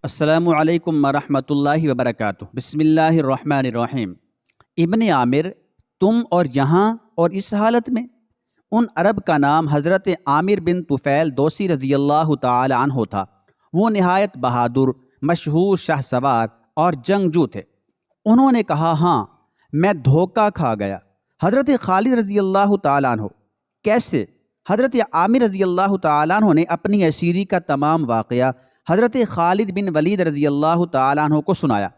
السلام علیکم ورحمۃ اللہ وبرکاتہ۔ بسم اللہ الرحمن الرحیم۔ ابن عامر، تم اور یہاں اور اس حالت میں؟ ان عرب کا نام حضرت عامر بن طفیل دوسی رضی اللہ تعالی عنہ تھا۔ وہ نہایت بہادر، مشہور شاہ سوار اور جنگجو تھے۔ انہوں نے کہا، ہاں میں دھوکہ کھا گیا۔ حضرت خالد رضی اللہ تعالی عنہ: کیسے؟ حضرت عامر رضی اللہ تعالی عنہ نے اپنی اسیری کا تمام واقعہ حضرت خالد بن ولید رضی اللہ تعالیٰ عنہ کو سنایا۔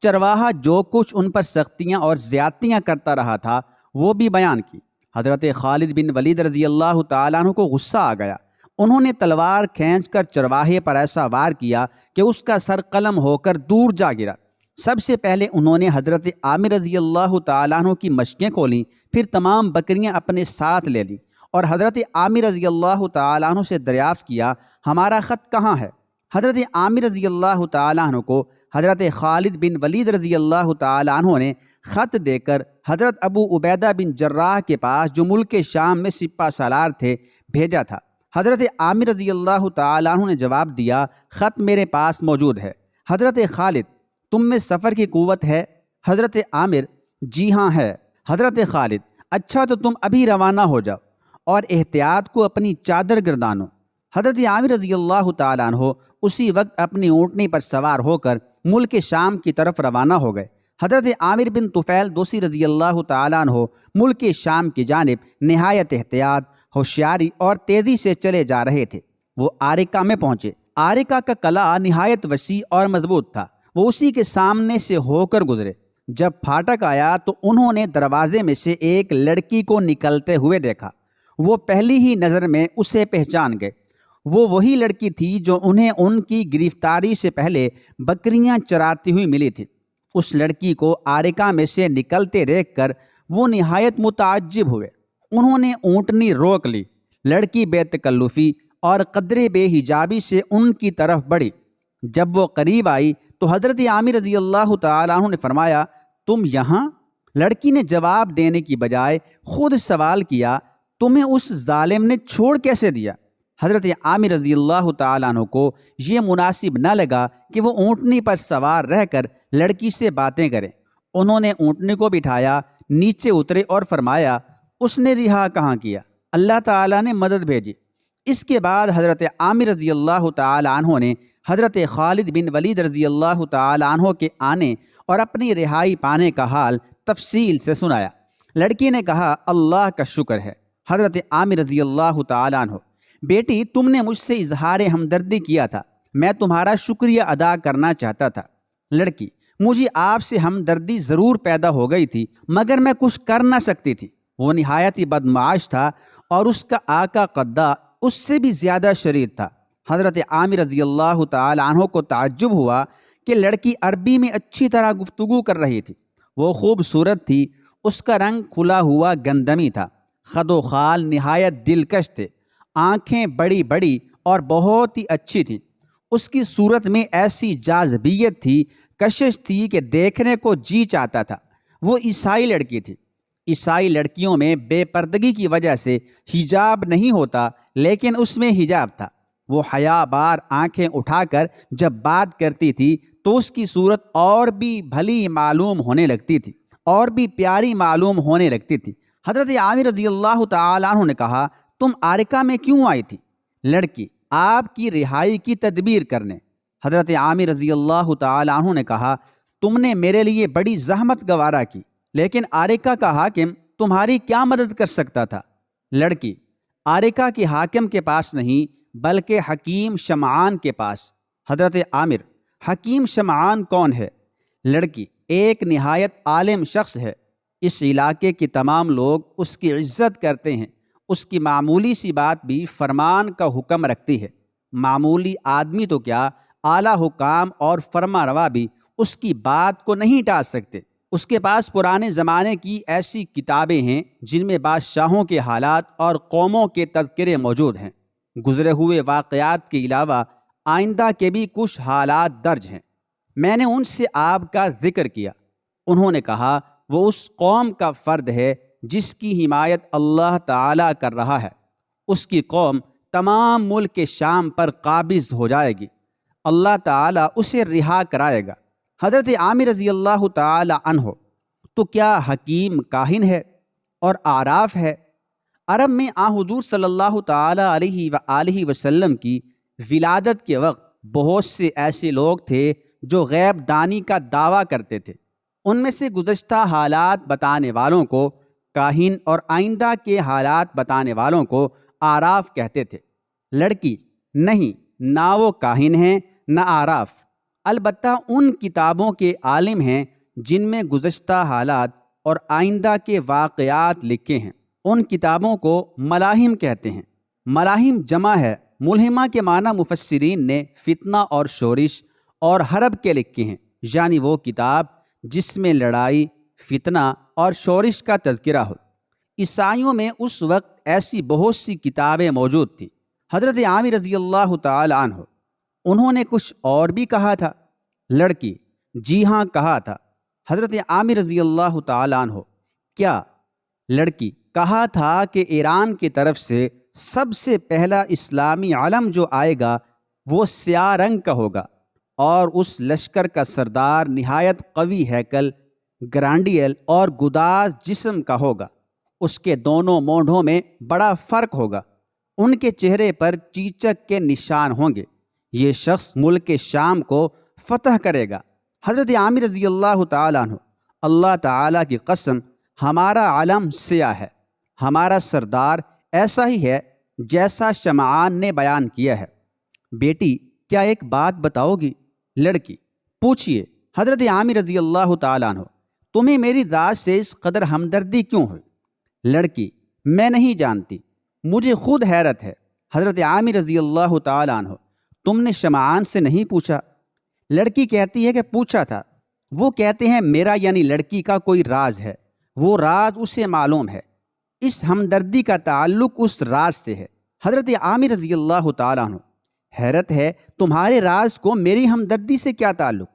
چرواہا جو کچھ ان پر سختیاں اور زیادتیاں کرتا رہا تھا وہ بھی بیان کی۔ حضرت خالد بن ولید رضی اللہ تعالیٰ عنہ کو غصہ آ گیا۔ انہوں نے تلوار کھینچ کر چرواہے پر ایسا وار کیا کہ اس کا سر قلم ہو کر دور جا گرا۔ سب سے پہلے انہوں نے حضرت عامر رضی اللہ تعالیٰ عنہ کی مشقیں کھولیں، پھر تمام بکریاں اپنے ساتھ لے لیں اور حضرت عامر رضی اللہ تعالیٰ عنہ سے دریافت کیا، ہمارا خط کہاں ہے؟ حضرت عامر رضی اللہ تعالیٰ عنہ کو حضرت خالد بن ولید رضی اللہ تعالیٰ عنہ نے خط دے کر حضرت ابو عبیدہ بن جراح کے پاس، جو ملک شام میں سپہ سالار تھے، بھیجا تھا۔ حضرت عامر رضی اللہ تعالیٰ عنہ نے جواب دیا، خط میرے پاس موجود ہے۔ حضرت خالد: تم میں سفر کی قوت ہے؟ حضرت عامر: جی ہاں ہے۔ حضرت خالد: اچھا تو تم ابھی روانہ ہو جاؤ اور احتیاط کو اپنی چادر گردانو۔ حضرت عامر رضی اللہ تعالیٰ عنہ اسی وقت اپنی اونٹنی پر سوار ہو کر ملک شام کی طرف روانہ ہو گئے۔ حضرت عامر بن طفیل دوسی رضی اللہ تعالیٰ عنہ ملک شام کی جانب نہایت احتیاط، ہوشیاری اور تیزی سے چلے جا رہے تھے۔ وہ آرکہ میں پہنچے۔ آرکہ کا قلعہ نہایت وسیع اور مضبوط تھا۔ وہ اسی کے سامنے سے ہو کر گزرے۔ جب پھاٹک آیا تو انہوں نے دروازے میں سے ایک لڑکی کو نکلتے ہوئے دیکھا۔ وہ پہلی ہی نظر میں اسے پہچان گئے۔ وہ وہی لڑکی تھی جو انہیں ان کی گرفتاری سے پہلے بکریاں چراتی ہوئی ملی تھی۔ اس لڑکی کو آرکہ میں سے نکلتے دیکھ کر وہ نہایت متعجب ہوئے۔ انہوں نے اونٹنی روک لی۔ لڑکی بے تکلفی اور قدرے بے حجابی سے ان کی طرف بڑھی۔ جب وہ قریب آئی تو حضرت عامر رضی اللہ تعالیٰ عنہ نے فرمایا، تم یہاں؟ لڑکی نے جواب دینے کی بجائے خود سوال کیا، تمہیں اس ظالم نے چھوڑ کیسے دیا؟ حضرت عامر رضی اللہ تعالیٰ عنہ کو یہ مناسب نہ لگا کہ وہ اونٹنی پر سوار رہ کر لڑکی سے باتیں کریں۔ انہوں نے اونٹنی کو بٹھایا، نیچے اترے اور فرمایا، اس نے رہا کہاں کیا؟ اللہ تعالیٰ نے مدد بھیجی۔ اس کے بعد حضرت عامر رضی اللہ تعالیٰ عنہ نے حضرت خالد بن ولید رضی اللہ تعالیٰ عنہ کے آنے اور اپنی رہائی پانے کا حال تفصیل سے سنایا۔ لڑکی نے کہا، اللہ کا شکر ہے۔ حضرت عامر رضی اللہ تعالیٰ عنہ: بیٹی، تم نے مجھ سے اظہار ہمدردی کیا تھا، میں تمہارا شکریہ ادا کرنا چاہتا تھا۔ لڑکی: مجھے آپ سے ہمدردی ضرور پیدا ہو گئی تھی، مگر میں کچھ کر نہ سکتی تھی۔ وہ نہایت ہی بدمعاش تھا اور اس کا آقا قدہ اس سے بھی زیادہ شریر تھا۔ حضرت عامر رضی اللہ تعالی عنہ کو تعجب ہوا کہ لڑکی عربی میں اچھی طرح گفتگو کر رہی تھی۔ وہ خوبصورت تھی، اس کا رنگ کھلا ہوا گندمی تھا، خد و خال نہایت دلکش تھے، آنکھیں بڑی بڑی اور بہت ہی اچھی تھیں۔ اس کی صورت میں ایسی جاذبیت تھی، کشش تھی کہ دیکھنے کو جی چاہتا تھا۔ وہ عیسائی لڑکی تھی۔ عیسائی لڑکیوں میں بے پردگی کی وجہ سے حجاب نہیں ہوتا، لیکن اس میں حجاب تھا۔ وہ حیا بار آنکھیں اٹھا کر جب بات کرتی تھی تو اس کی صورت اور بھی بھلی معلوم ہونے لگتی تھی، اور بھی پیاری معلوم ہونے لگتی تھی۔ حضرت عامر رضی اللہ تعالیٰ عنہ نے کہا، تم آرکہ میں کیوں آئی تھی؟ لڑکی: آپ کی رہائی کی تدبیر کرنے۔ حضرت عامر رضی اللہ تعالیٰ عنہ نے کہا، تم نے میرے لیے بڑی زحمت گوارا کی، لیکن آرکہ کا حاکم تمہاری کیا مدد کر سکتا تھا؟ لڑکی: آرکہ کے حاکم کے پاس نہیں، بلکہ حکیم شمعان کے پاس۔ حضرت عامر: حکیم شمعان کون ہے؟ لڑکی: ایک نہایت عالم شخص ہے، اس علاقے کے تمام لوگ اس کی عزت کرتے ہیں، اس کی معمولی سی بات بھی فرمان کا حکم رکھتی ہے۔ معمولی آدمی تو کیا، اعلیٰ حکام اور فرما روا بھی اس کی بات کو نہیں ٹال سکتے۔ اس کے پاس پرانے زمانے کی ایسی کتابیں ہیں جن میں بادشاہوں کے حالات اور قوموں کے تذکرے موجود ہیں۔ گزرے ہوئے واقعات کے علاوہ آئندہ کے بھی کچھ حالات درج ہیں۔ میں نے ان سے آپ کا ذکر کیا۔ انہوں نے کہا، وہ اس قوم کا فرد ہے جس کی حمایت اللہ تعالیٰ کر رہا ہے۔ اس کی قوم تمام ملک شام پر قابض ہو جائے گی۔ اللہ تعالیٰ اسے رہا کرائے گا۔ حضرت عامر رضی اللہ تعالیٰ عنہ تو کیا حکیم کاہن ہے اور عراف ہے۔ عرب میں حضور صلی اللہ تعالیٰ علیہ وآلہ وسلم کی ولادت کے وقت بہت سے ایسے لوگ تھے جو غیب دانی کا دعویٰ کرتے تھے۔ ان میں سے گزشتہ حالات بتانے والوں کو کاہن اور آئندہ کے حالات بتانے والوں کو عراف کہتے تھے۔ لڑکی نہیں، نہ وہ کاہن ہیں نہ عراف، البتہ ان کتابوں کے عالم ہیں جن میں گزشتہ حالات اور آئندہ کے واقعات لکھے ہیں۔ ان کتابوں کو ملاحم کہتے ہیں۔ ملاحم جمع ہے، ملہمہ کے معنی مفسرین نے فتنہ اور شورش اور حرب کے لکھے ہیں، یعنی وہ کتاب جس میں لڑائی، فتنہ اور شورش کا تذکرہ ہو۔ عیسائیوں میں اس وقت ایسی بہت سی کتابیں موجود تھیں۔ حضرت عامر رضی اللہ تعالی عنہ انہوں نے کچھ اور بھی کہا تھا۔ لڑکی جی ہاں کہا تھا۔ حضرت عامر رضی اللہ تعالی عنہ کیا؟ لڑکی کہا تھا کہ ایران کی طرف سے سب سے پہلا اسلامی علم جو آئے گا وہ سیاہ رنگ کا ہوگا، اور اس لشکر کا سردار نہایت قوی ہیکل، گرانڈیل اور گداز جسم کا ہوگا۔ اس کے دونوں مونڈھوں میں بڑا فرق ہوگا، ان کے چہرے پر چیچک کے نشان ہوں گے۔ یہ شخص ملک شام کو فتح کرے گا۔ حضرت عامر رضی اللہ تعالیٰ عنہ اللہ تعالیٰ کی قسم ہمارا علم سیاہ ہے، ہمارا سردار ایسا ہی ہے جیسا شمعان نے بیان کیا ہے۔ بیٹی کیا ایک بات بتاؤ گی؟ لڑکی پوچھئے۔ حضرت عامر رضی اللہ تعالیٰ عنہ تمہیں میری ذات سے اس قدر ہمدردی کیوں ہوئی؟ لڑکی میں نہیں جانتی، مجھے خود حیرت ہے۔ حضرت عامر رضی اللہ تعالیٰ عنہ تم نے شمعان سے نہیں پوچھا؟ لڑکی کہتی ہے کہ پوچھا تھا، وہ کہتے ہیں میرا یعنی لڑکی کا کوئی راز ہے، وہ راز اسے معلوم ہے، اس ہمدردی کا تعلق اس راز سے ہے۔ حضرت عامر رضی اللہ تعالیٰ عنہ حیرت ہے تمہارے راز کو میری ہمدردی سے کیا تعلق؟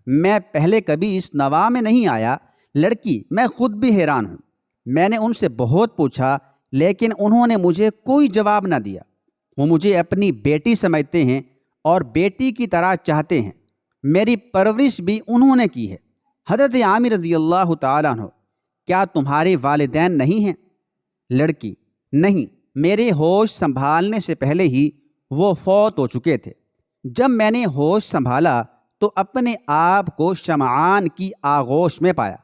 میں پہلے کبھی اس نوا میں نہیں آیا۔ لڑکی میں خود بھی حیران ہوں، میں نے ان سے بہت پوچھا لیکن انہوں نے مجھے کوئی جواب نہ دیا۔ وہ مجھے اپنی بیٹی سمجھتے ہیں اور بیٹی کی طرح چاہتے ہیں، میری پرورش بھی انہوں نے کی ہے۔ حضرت عامر رضی اللہ تعالیٰ عنہ کیا تمہارے والدین نہیں ہیں؟ لڑکی نہیں، میرے ہوش سنبھالنے سے پہلے ہی وہ فوت ہو چکے تھے۔ جب میں نے ہوش سنبھالا تو اپنے آپ کو شمعان کی آغوش میں پایا۔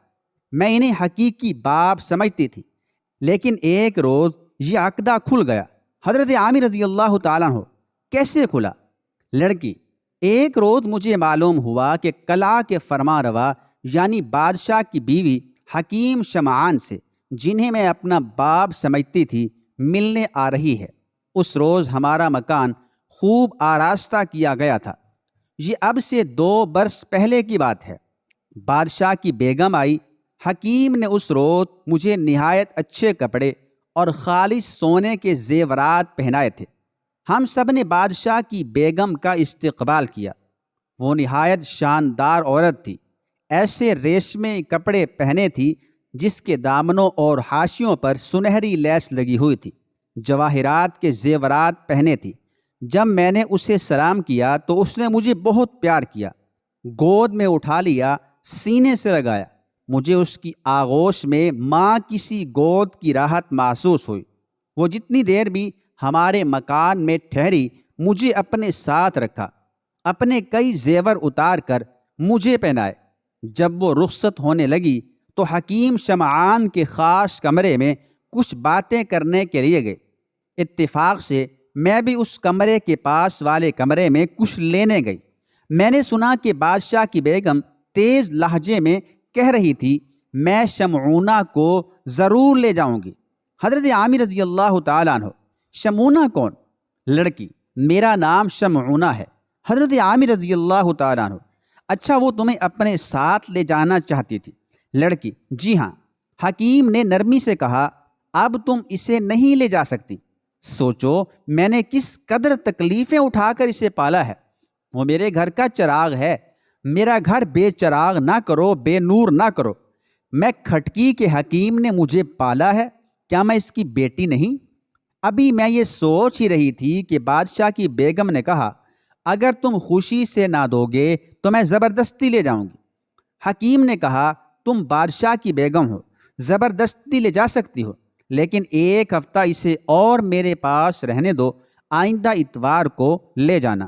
میں انہیں حقیقی باپ سمجھتی تھی، لیکن ایک روز یہ عقدہ کھل گیا۔ حضرت عامر رضی اللہ تعالیٰ عنہ کیسے کھلا؟ لڑکی ایک روز مجھے معلوم ہوا کہ قلعہ کے فرما روا یعنی بادشاہ کی بیوی حکیم شمعان سے، جنہیں میں اپنا باپ سمجھتی تھی، ملنے آ رہی ہے۔ اس روز ہمارا مکان خوب آراستہ کیا گیا تھا۔ یہ اب سے 2 برس پہلے کی بات ہے۔ بادشاہ کی بیگم آئی۔ حکیم نے اس روز مجھے نہایت اچھے کپڑے اور خالص سونے کے زیورات پہنائے تھے۔ ہم سب نے بادشاہ کی بیگم کا استقبال کیا۔ وہ نہایت شاندار عورت تھی، ایسے ریشمی کپڑے پہنے تھی جس کے دامنوں اور حاشیوں پر سنہری لیس لگی ہوئی تھی، جواہرات کے زیورات پہنے تھی۔ جب میں نے اسے سلام کیا تو اس نے مجھے بہت پیار کیا، گود میں اٹھا لیا، سینے سے لگایا۔ مجھے اس کی آغوش میں ماں کسی گود کی راحت محسوس ہوئی۔ وہ جتنی دیر بھی ہمارے مکان میں ٹھہری مجھے اپنے ساتھ رکھا، اپنے کئی زیور اتار کر مجھے پہنائے۔ جب وہ رخصت ہونے لگی تو حکیم شمعان کے خاص کمرے میں کچھ باتیں کرنے کے لیے گئے۔ اتفاق سے میں بھی اس کمرے کے پاس والے کمرے میں کچھ لینے گئی۔ میں نے سنا کہ بادشاہ کی بیگم تیز لہجے میں کہہ رہی تھی، میں شمعونہ کو ضرور لے جاؤں گی۔ حضرت عامر رضی اللہ تعالیٰ عنہ شمعونہ کون؟ لڑکی میرا نام شمعونہ ہے۔ حضرت عامر رضی اللہ تعالیٰ عنہ اچھا وہ تمہیں اپنے ساتھ لے جانا چاہتی تھی؟ لڑکی جی ہاں۔ حکیم نے نرمی سے کہا، اب تم اسے نہیں لے جا سکتی۔ سوچو میں نے کس قدر تکلیفیں اٹھا کر اسے پالا ہے۔ وہ میرے گھر کا چراغ ہے۔ میرا گھر بے چراغ نہ کرو، بے نور نہ کرو۔ میں کھٹکی کے حکیم نے مجھے پالا ہے، کیا میں اس کی بیٹی نہیں؟ ابھی میں یہ سوچ ہی رہی تھی کہ بادشاہ کی بیگم نے کہا، اگر تم خوشی سے نہ دو گے تو میں زبردستی لے جاؤں گی۔ حکیم نے کہا تم بادشاہ کی بیگم ہو، زبردستی لے جا سکتی ہو، لیکن 1 ہفتہ اسے اور میرے پاس رہنے دو، آئندہ اتوار کو لے جانا۔